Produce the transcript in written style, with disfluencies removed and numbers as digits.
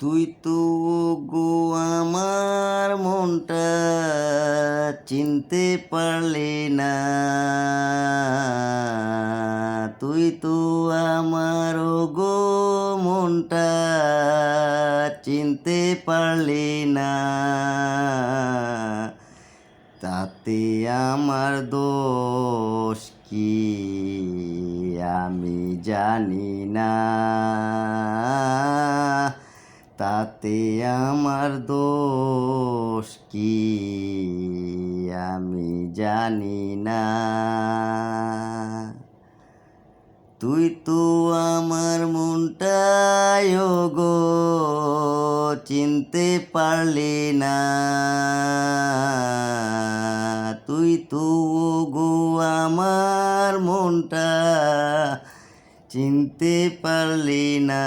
তুই তো গো আমার মনটা চিনতে পারলি না। তুই তো আমার গো মনটা চিনতে পারলি না। তাতে আমার দোষ কি আমি জানি না। তাতে আমার দোষ কি আমি জানি না। তুই তো আমার মনটায় গো চিনতে পারলি না। তুই তো গো আমার মনটা চিনতে পারলি না।